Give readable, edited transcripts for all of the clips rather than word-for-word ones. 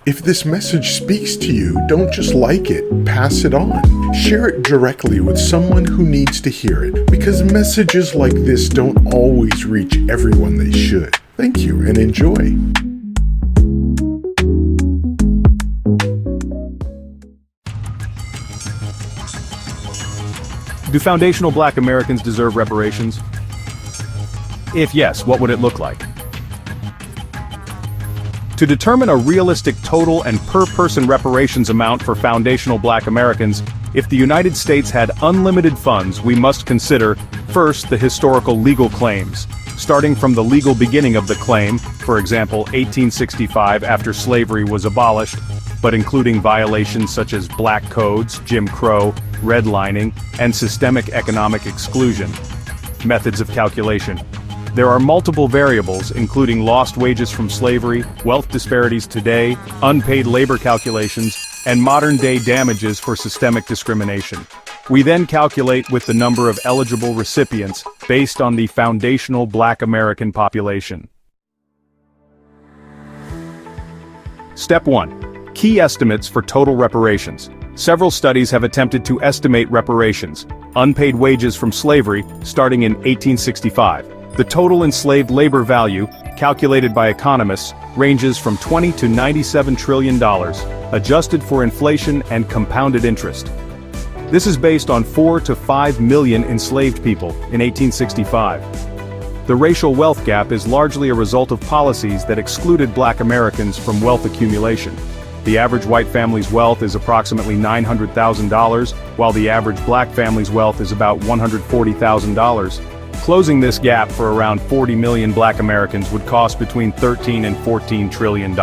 If this message speaks to you, don't just like it, pass it on. Share it directly with someone who needs to hear it, because messages like this don't always reach everyone they should. Thank you and enjoy. Do foundational Black Americans deserve reparations? If yes, what would it look like? To determine a realistic total and per-person reparations amount for foundational Black Americans, if the United States had unlimited funds, we must consider, first, the historical legal claims. Starting from the legal beginning of the claim, for example, 1865 after slavery was abolished, but including violations such as black codes, Jim Crow, redlining, and systemic economic exclusion. Methods of calculation. There are multiple variables, including lost wages from slavery, wealth disparities today, unpaid labor calculations, and modern-day damages for systemic discrimination. We then calculate with the number of eligible recipients based on the foundational Black American population. Step 1. Key estimates for total reparations. Several studies have attempted to estimate reparations, unpaid wages from slavery, starting in 1865. The total enslaved labor value, calculated by economists, ranges from $20 to $97 trillion, adjusted for inflation and compounded interest. This is based on 4 to 5 million enslaved people in 1865. The racial wealth gap is largely a result of policies that excluded Black Americans from wealth accumulation. The average white family's wealth is approximately $900,000, while the average Black family's wealth is about $140,000. Closing this gap for around 40 million Black Americans would cost between $13 and $14 trillion.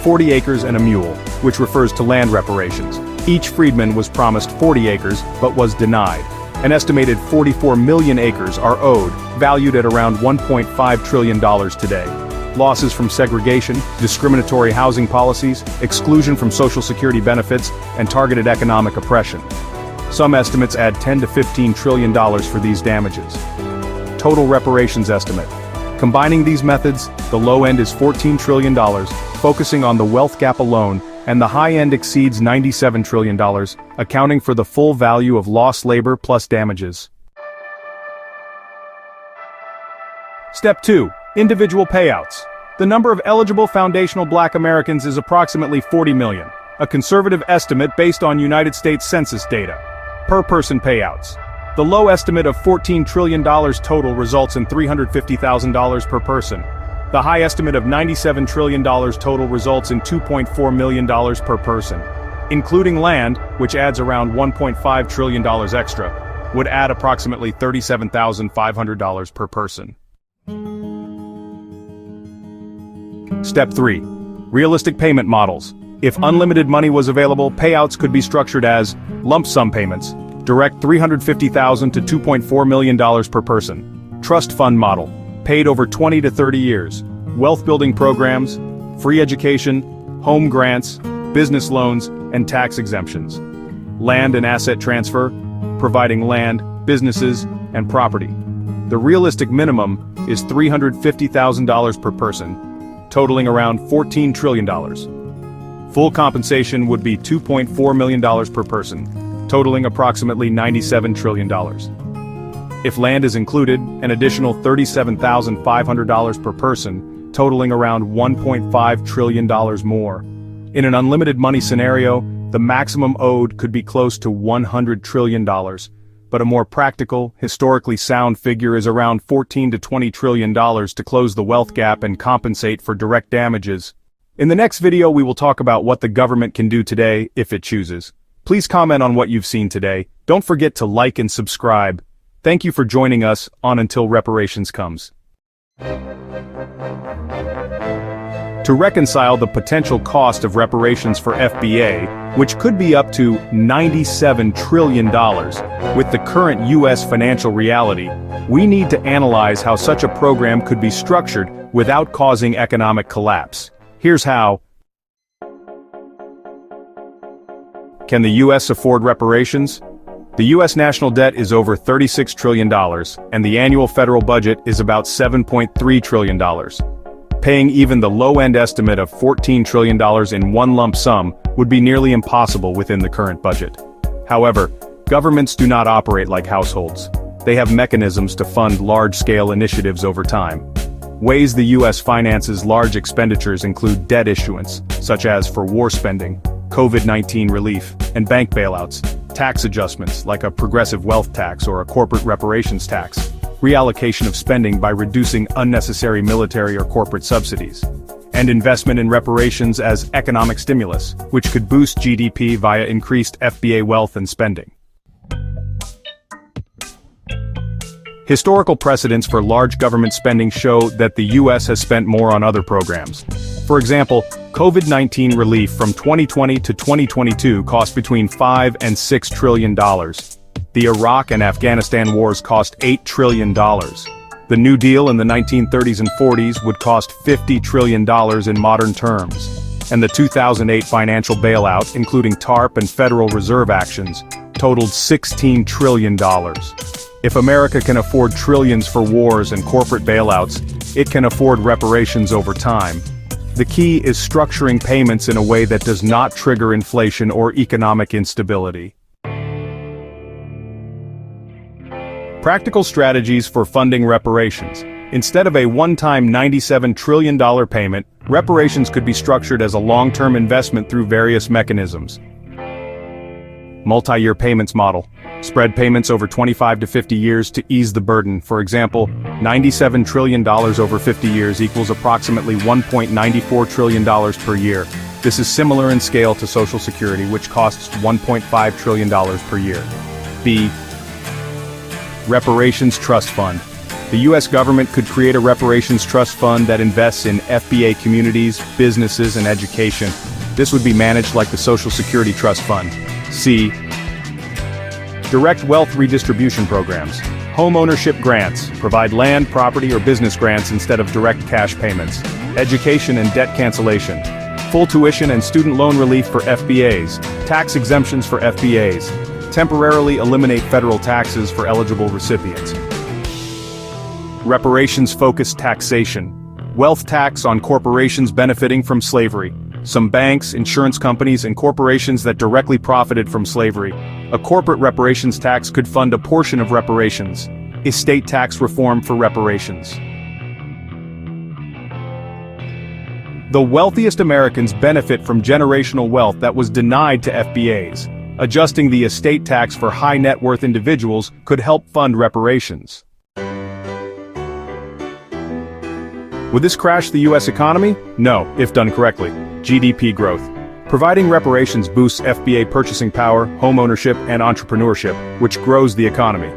40 acres and a mule, which refers to land reparations. Each freedman was promised 40 acres, but was denied. An estimated 44 million acres are owed, valued at around $1.5 trillion today. Losses from segregation, discriminatory housing policies, exclusion from Social Security benefits, and targeted economic oppression. Some estimates add $10 to $15 trillion for these damages. Total reparations estimate. Combining these methods, the low end is $14 trillion, focusing on the wealth gap alone, and the high end exceeds $97 trillion, accounting for the full value of lost labor plus damages. Step 2. Individual payouts. The number of eligible foundational Black Americans is approximately 40 million, a conservative estimate based on United States Census data. Per-person payouts. The low estimate of $14 trillion total results in $350,000 per person. The high estimate of $97 trillion total results in $2.4 million per person. Including land, which adds around $1.5 trillion extra, would add approximately $37,500 per person. Step 3. Realistic payment models. If unlimited money was available, payouts could be structured as lump sum payments, direct $350,000 to $2.4 million per person. Trust fund model, paid over 20 to 30 years. Wealth building programs, free education, home grants, business loans, and tax exemptions. Land and asset transfer, providing land, businesses, and property. The realistic minimum is $350,000 per person, totaling around $14 trillion. Full compensation would be $2.4 million per person, totaling approximately $97 trillion. If land is included, an additional $37,500 per person, totaling around $1.5 trillion more. In an unlimited money scenario, the maximum owed could be close to $100 trillion, but a more practical, historically sound figure is around $14 to $20 trillion to close the wealth gap and compensate for direct damages. In the next video we will talk about what the government can do today, if it chooses. Please comment on what you've seen today. Don't forget to like and subscribe. Thank you for joining us on Until Reparations Comes. To reconcile the potential cost of reparations for FBA, which could be up to $97 trillion, with the current U.S. financial reality, we need to analyze how such a program could be structured without causing economic collapse. Here's how. Can the U.S. afford reparations? The U.S. national debt is over $36 trillion, and the annual federal budget is about $7.3 trillion. Paying even the low-end estimate of $14 trillion in one lump sum would be nearly impossible within the current budget. However, governments do not operate like households. They have mechanisms to fund large-scale initiatives over time. Ways the U.S. finances large expenditures include debt issuance, such as for war spending, COVID-19 relief, and bank bailouts, tax adjustments like a progressive wealth tax or a corporate reparations tax, reallocation of spending by reducing unnecessary military or corporate subsidies, and investment in reparations as economic stimulus, which could boost GDP via increased FBA wealth and spending. Historical precedents for large government spending show that the U.S. has spent more on other programs. For example, COVID-19 relief from 2020 to 2022 cost between $5 and $6 trillion. The Iraq and Afghanistan wars cost $8 trillion. The New Deal in the 1930s and 40s would cost $50 trillion in modern terms. And the 2008 financial bailout, including TARP and Federal Reserve actions, totaled $16 trillion. If America can afford trillions for wars and corporate bailouts, it can afford reparations over time. The key is structuring payments in a way that does not trigger inflation or economic instability. Practical strategies for funding reparations. Instead of a one-time $97 trillion payment, reparations could be structured as a long-term investment through various mechanisms. Multi-year payments model. Spread payments over 25 to 50 years to ease the burden. For example, $97 trillion over 50 years equals approximately $1.94 trillion per year. This is similar in scale to Social Security, which costs $1.5 trillion per year. B. Reparations Trust Fund. The U.S. government could create a reparations trust fund that invests in FBA communities, businesses, and education. This would be managed like the Social Security Trust Fund. C. Direct wealth redistribution programs. Home ownership grants provide land, property, or business grants instead of direct cash payments. Education and debt cancellation. Full tuition and student loan relief for FBAs. Tax exemptions for FBAs. Temporarily eliminate federal taxes for eligible recipients. Reparations-focused taxation. Wealth tax on corporations benefiting from slavery. Some banks, insurance companies, and corporations that directly profited from slavery. A corporate reparations tax could fund a portion of reparations. Estate tax reform for reparations. The wealthiest Americans benefit from generational wealth that was denied to FBAs. Adjusting the estate tax for high net worth individuals could help fund reparations. Would this crash the U.S. economy? No, if done correctly. GDP growth. Providing reparations boosts FBA purchasing power, home ownership, and entrepreneurship, which grows the economy.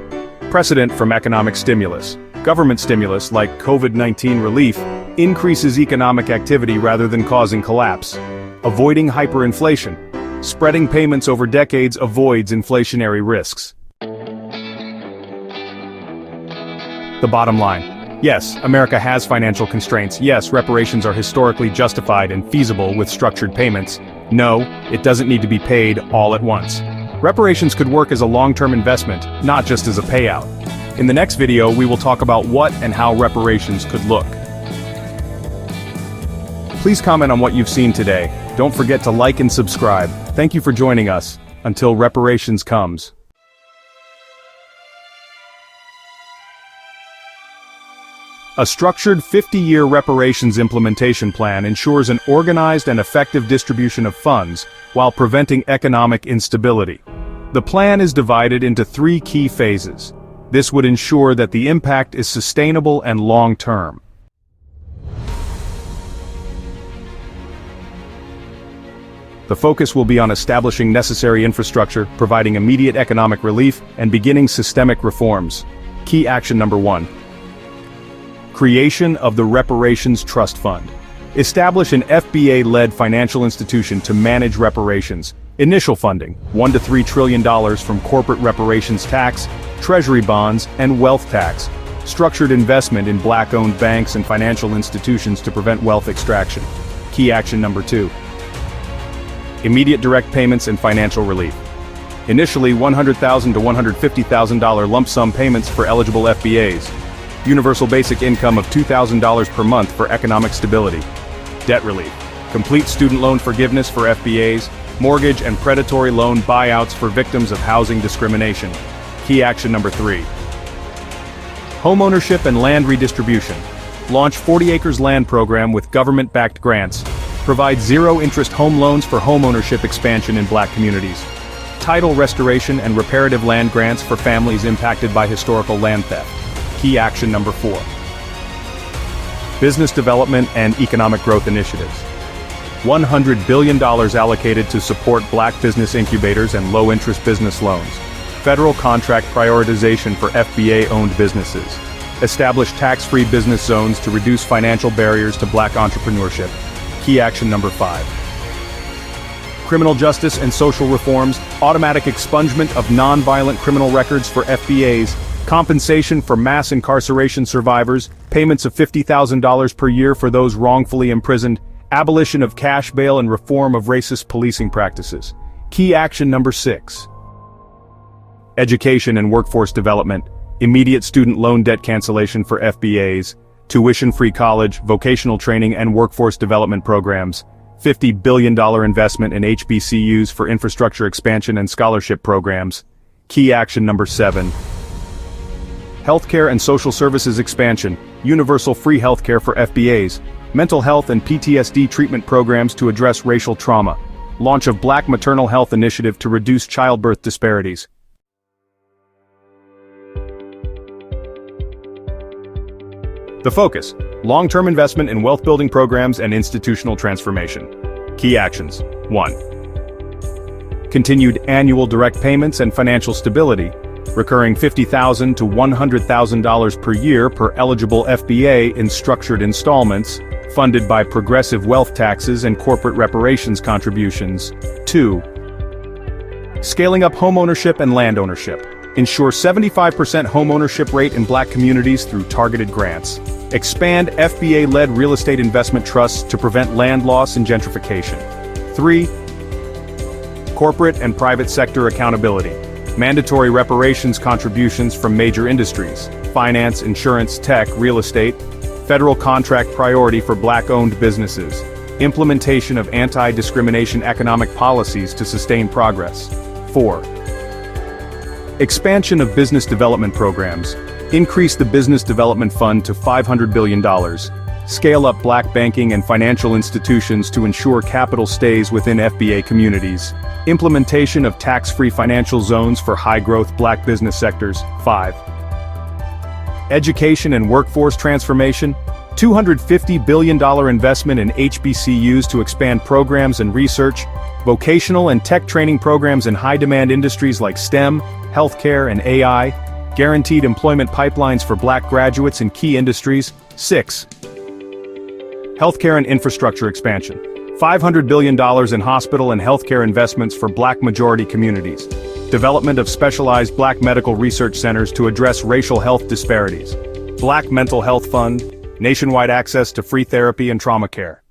Precedent from economic stimulus. Government stimulus, like COVID-19 relief, increases economic activity rather than causing collapse. Avoiding hyperinflation. Spreading payments over decades avoids inflationary risks. The bottom line. Yes, America has financial constraints. Yes, reparations are historically justified and feasible with structured payments. No, it doesn't need to be paid all at once. Reparations could work as a long-term investment, not just as a payout. In the next video, we will talk about what and how reparations could look. Please comment on what you've seen today. Don't forget to like and subscribe. Thank you for joining us. Until reparations comes. A structured 50-year reparations implementation plan ensures an organized and effective distribution of funds while preventing economic instability. The plan is divided into 3 key phases. This would ensure that the impact is sustainable and long-term. The focus will be on establishing necessary infrastructure, providing immediate economic relief, and beginning systemic reforms. Key action number 1. Creation of the Reparations Trust Fund. Establish an FBA-led financial institution to manage reparations. Initial funding, $1 to $3 trillion from corporate reparations tax, treasury bonds, and wealth tax. Structured investment in black-owned banks and financial institutions to prevent wealth extraction. Key action number 2. Immediate direct payments and financial relief. Initially $100,000 to $150,000 lump sum payments for eligible FBAs. Universal basic income of $2,000 per month for economic stability. Debt relief. Complete student loan forgiveness for FBAs, mortgage and predatory loan buyouts for victims of housing discrimination. Key action number 3. Homeownership and land redistribution. Launch 40 acres land program with government-backed grants. Provide zero-interest home loans for homeownership expansion in Black communities. Title restoration and reparative land grants for families impacted by historical land theft. Key action number 4. Business development and economic growth initiatives. $100 billion allocated to support Black business incubators and low-interest business loans. Federal contract prioritization for FBA-owned businesses. Establish tax-free business zones to reduce financial barriers to Black entrepreneurship. Key action number 5. Criminal justice and social reforms, automatic expungement of non-violent criminal records for FBAs, compensation for mass incarceration survivors, payments of $50,000 per year for those wrongfully imprisoned, abolition of cash bail and reform of racist policing practices. Key action number 6. Education and workforce development, immediate student loan debt cancellation for FBAs, tuition-free college, vocational training and workforce development programs, $50 billion investment in HBCUs for infrastructure expansion and scholarship programs. Key action number 7. Healthcare and social services expansion, universal free healthcare for FBAs, mental health and PTSD treatment programs to address racial trauma, launch of Black maternal health initiative to reduce childbirth disparities. The focus: long-term investment in wealth-building programs and institutional transformation. Key actions: 1. Continued annual direct payments and financial stability, recurring $50,000 to $100,000 per year per eligible FBA in structured installments, funded by progressive wealth taxes and corporate reparations contributions. 2. Scaling up homeownership and land ownership. Ensure 75% homeownership rate in Black communities through targeted grants. Expand FBA-led real estate investment trusts to prevent land loss and gentrification. 3. Corporate and private sector accountability. Mandatory reparations contributions from major industries, finance, insurance, tech, real estate, federal contract priority for Black-owned businesses, implementation of anti-discrimination economic policies to sustain progress. 4. Expansion of business development programs. Increase the Business Development Fund to $500 billion. Scale up Black banking and financial institutions to ensure capital stays within FBA communities. Implementation of tax-free financial zones for high-growth Black business sectors. 5. Education and workforce transformation. $250 billion investment in HBCUs to expand programs and research, vocational and tech training programs in high-demand industries like STEM, healthcare, and AI, guaranteed employment pipelines for Black graduates in key industries. 6. Healthcare and infrastructure expansion. $500 billion in hospital and healthcare investments for Black majority communities. Development of specialized Black medical research centers to address racial health disparities. Black Mental Health Fund. Nationwide access to free therapy and trauma care.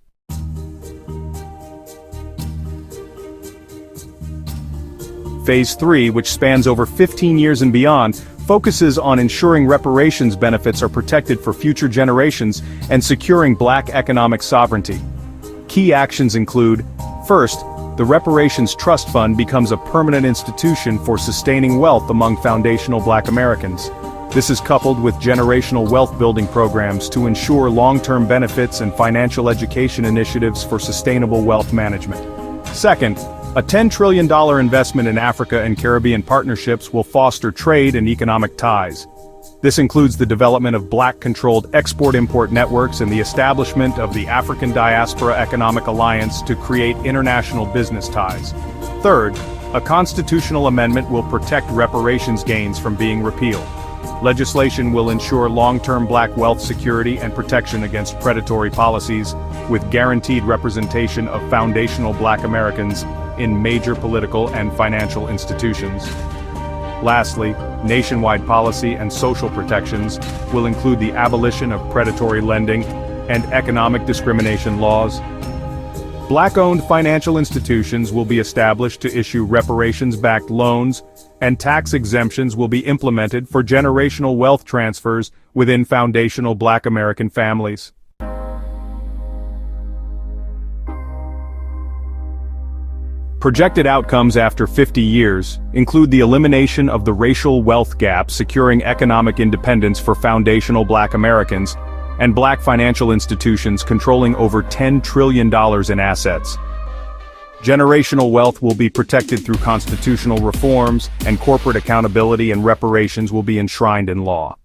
Phase 3, which spans over 15 years and beyond, focuses on ensuring reparations benefits are protected for future generations and securing Black economic sovereignty. Key actions include: first, the Reparations Trust Fund becomes a permanent institution for sustaining wealth among foundational Black Americans. This is coupled with generational wealth-building programs to ensure long-term benefits and financial education initiatives for sustainable wealth management. Second, a $10 trillion investment in Africa and Caribbean partnerships will foster trade and economic ties. This includes the development of Black-controlled export-import networks and the establishment of the African Diaspora Economic Alliance to create international business ties. Third, a constitutional amendment will protect reparations gains from being repealed. Legislation will ensure long-term Black wealth security and protection against predatory policies, with guaranteed representation of foundational Black Americans in major political and financial institutions. Lastly, nationwide policy and social protections will include the abolition of predatory lending and economic discrimination laws. Black-owned financial institutions will be established to issue reparations-backed loans, and tax exemptions will be implemented for generational wealth transfers within foundational Black American families. Projected outcomes after 50 years include the elimination of the racial wealth gap, securing economic independence for foundational Black Americans, and Black financial institutions controlling over $10 trillion in assets. Generational wealth will be protected through constitutional reforms, and corporate accountability and reparations will be enshrined in law.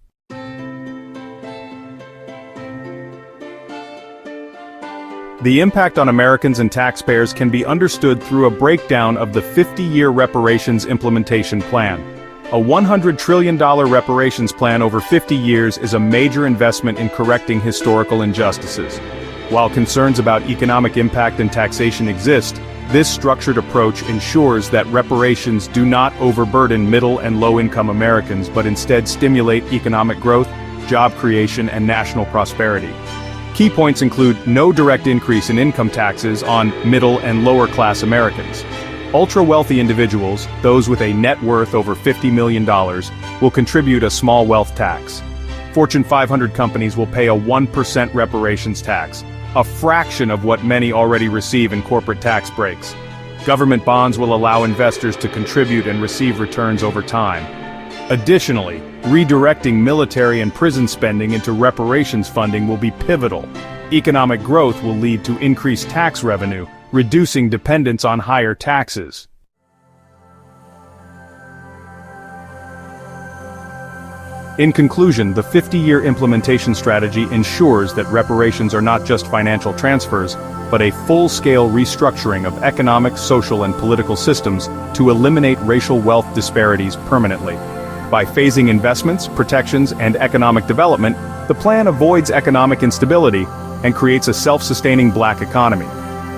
The impact on Americans and taxpayers can be understood through a breakdown of the 50-year reparations implementation plan. A $100 trillion reparations plan over 50 years is a major investment in correcting historical injustices. While concerns about economic impact and taxation exist, this structured approach ensures that reparations do not overburden middle and low-income Americans but instead stimulate economic growth, job creation, and national prosperity. Key points include no direct increase in income taxes on middle and lower-class Americans. Ultra-wealthy individuals, those with a net worth over $50 million, will contribute a small wealth tax. Fortune 500 companies will pay a 1% reparations tax, a fraction of what many already receive in corporate tax breaks. Government bonds will allow investors to contribute and receive returns over time. Additionally, redirecting military and prison spending into reparations funding will be pivotal. Economic growth will lead to increased tax revenue, reducing dependence on higher taxes. In conclusion, the 50-year implementation strategy ensures that reparations are not just financial transfers, but a full-scale restructuring of economic, social, and political systems to eliminate racial wealth disparities permanently. By phasing investments, protections, and economic development, the plan avoids economic instability and creates a self-sustaining Black economy.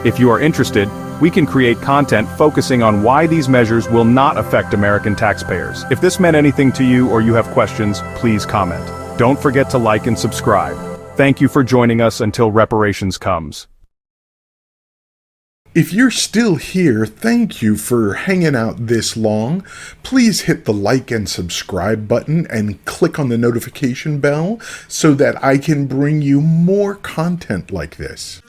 If you are interested, we can create content focusing on why these measures will not affect American taxpayers. If this meant anything to you or you have questions, please comment. Don't forget to like and subscribe. Thank you for joining us until reparations comes. If you're still here, thank you for hanging out this long. Please hit the like and subscribe button and click on the notification bell so that I can bring you more content like this.